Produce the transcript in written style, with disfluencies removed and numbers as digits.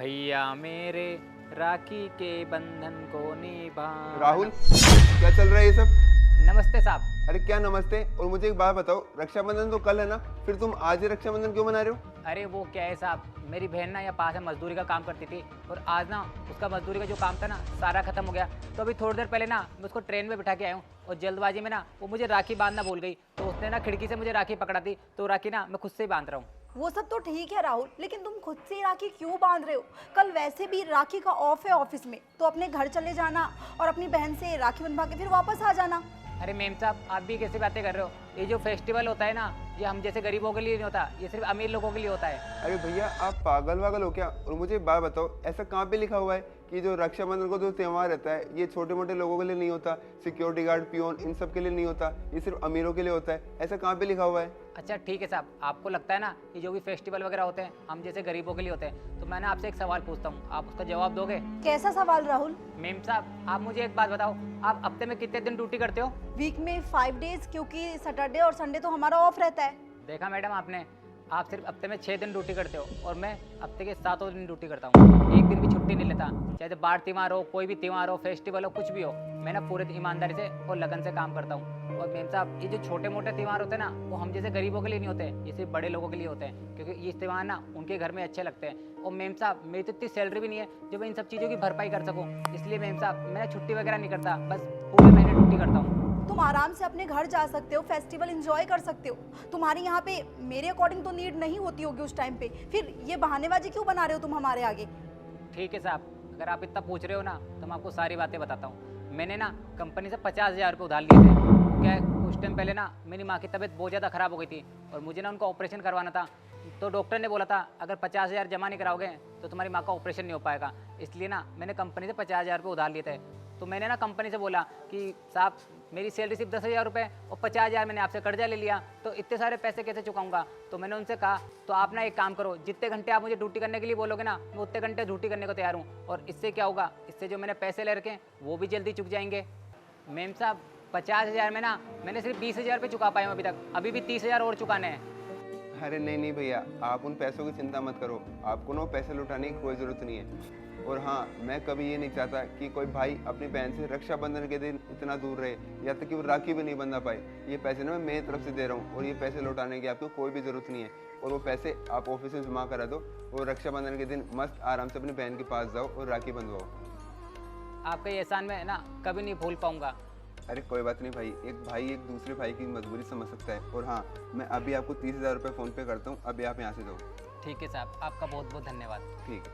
भैया मेरे राखी के बंधन को निभा। राहुल, क्या चल रहा है ये सब? नमस्ते साहब। अरे क्या नमस्ते? और मुझे एक बात बताओ, रक्षाबंधन तो कल है ना, फिर तुम आज ही रक्षाबंधन क्यों मना रहे हो? अरे वो क्या है साहब, मेरी बहन ना यहाँ पास में मजदूरी का काम करती थी और आज ना उसका मजदूरी का जो काम था ना सारा खत्म हो गया। तो अभी थोड़ी देर पहले ना मैं उसको ट्रेन में बिठा के आया हूँ और जल्दबाजी में ना वो मुझे राखी बांधना भूल गई, तो उसने ना खिड़की से मुझे राखी पकड़ा दी, तो राखी ना मैं खुद से ही बांध रहा हूँ। वो सब तो ठीक है राहुल, लेकिन तुम खुद से राखी क्यों बांध रहे हो? कल वैसे भी राखी का ऑफ है ऑफिस में, तो अपने घर चले जाना और अपनी बहन से राखी बंधवा के फिर वापस आ जाना। अरे मेम साहब, आप भी कैसी बातें कर रहे हो? ये जो फेस्टिवल होता है ना, ये हम जैसे गरीबों के लिए नहीं होता, ये सिर्फ अमीर लोगों के लिए होता है। अरे भैया, आप पागल वागल हो क्या? और मुझे एक बात बताओ, ऐसा कहाँ पे लिखा हुआ है कि जो रक्षाबंधन को जो त्यौहार रहता है ये छोटे मोटे लोगों के लिए नहीं होता, सिक्योरिटी गार्ड, पियोन, इन सब के लिए नहीं होता, ये सिर्फ अमीरों के लिए होता है? ऐसा कहाँ पे लिखा हुआ है? अच्छा ठीक है साहब, आपको लगता है ना कि जो भी फेस्टिवल वगैरह होते हैं हम जैसे गरीबों के लिए होते हैं, तो मैं ना आपसे एक सवाल पूछता हूँ, आप उसका जवाब दोगे? कैसा सवाल राहुल? मेम साहब, आप मुझे एक बात बताओ, आप हफ्ते में कितने दिन ड्यूटी करते हो? वीक में 5 डेज, क्योंकि सैटरडे और संडे तो हमारा ऑफ रहता है। देखा मैडम आपने, आप सिर्फ हफ्ते में 6 दिन ड्यूटी करते हो और मैं हफ्ते के 7 दिन ड्यूटी करता हूँ, एक दिन भी छुट्टी नहीं लेता। चाहे बाढ़ त्योहार हो, कोई भी त्योहार हो, फेस्टिवल हो, कुछ भी हो, मैं ना पूरे ईमानदारी से और लगन से काम करता हूँ। और मेम साहब, ये जो छोटे मोटे त्यौहार होते हैं ना, वो हम जैसे गरीबों के लिए नहीं होते, ये सिर्फ बड़े लोगों के लिए होते हैं, क्योंकि ये त्यौहार ना उनके घर में अच्छे लगते हैं। और मेम साहब, मेरी तो इतनी सैलरी भी नहीं है जो मैं इन सब चीज़ों की भरपाई कर सकूँ, इसलिए मेम साहब मैं छुट्टी वगैरह नहीं करता, बस पूरे महीने ड्यूटी करता हूँ। तुम आराम से अपने घर जा सकते हो, फेस्टिवल एंजॉय कर सकते हो। तुम्हारी यहाँ पे मेरे अकॉर्डिंग तो नीड नहीं होती होगी उस टाइम पे, फिर ये बहानेबाजी क्यों बना रहे हो तुम हमारे आगे? ठीक है साहब, अगर आप इतना पूछ रहे हो ना तो मैं आपको सारी बातें बताता हूँ। मैंने ना कंपनी से 50,000 रुपये उधार लिए थे। क्या है, कुछ टाइम पहले ना मेरी माँ की तबीयत बहुत ज़्यादा ख़राब हो गई थी और मुझे ना उनका ऑपरेशन करवाना था, तो डॉक्टर ने बोला था अगर 50,000 जमा नहीं कराओगे तो तुम्हारी माँ का ऑपरेशन नहीं हो पाएगा। इसलिए ना मैंने कंपनी से 50,000 रुपये उधार लिए थे। तो मैंने ना कंपनी से बोला कि साहब मेरी सैलरी सिर्फ 10,000 रुपये और 50,000 मैंने आपसे कर्जा ले लिया, तो इतने सारे पैसे कैसे चुकाऊंगा? तो मैंने उनसे कहा तो आप ना एक काम करो, जितने घंटे आप मुझे ड्यूटी करने के लिए बोलोगे ना, मैं उतने घंटे ड्यूटी करने को तैयार हूँ। और इससे क्या होगा, इससे जो मैंने पैसे ले रखे हैं वो भी जल्दी चुक जाएंगे। मेम साहब, 50,000 में ना मैंने सिर्फ 20,000 रुपये चुका पाया हूँ अभी तक, अभी भी 30,000 और चुकाने हैं। अरे नहीं नहीं भैया, आप उन पैसों की चिंता मत करो, आपको ना पैसे लौटाने की कोई ज़रूरत नहीं है। और हाँ, मैं कभी ये नहीं चाहता कि कोई भाई अपनी बहन से रक्षाबंधन के दिन इतना दूर रहे, या तक कि वो राखी भी नहीं बंधा पाए। ये पैसे ना मैं मेरी तरफ से दे रहा हूँ और ये पैसे लौटाने की आपको कोई भी ज़रूरत नहीं है। और वो पैसे आप ऑफिस में जमा करा दो और रक्षाबंधन के दिन मस्त आराम से अपनी बहन के पास जाओ और राखी बंधवाओ। आपका ये एहसान मैं ना कभी नहीं भूल पाऊंगा। अरे कोई बात नहीं भाई, एक भाई एक दूसरे भाई की मजबूरी समझ सकता है। और हाँ, मैं अभी आपको 30,000 रुपये फ़ोन पे करता हूँ, अभी आप यहाँ से जाओ। ठीक है साहब, आपका बहुत बहुत धन्यवाद। ठीक है।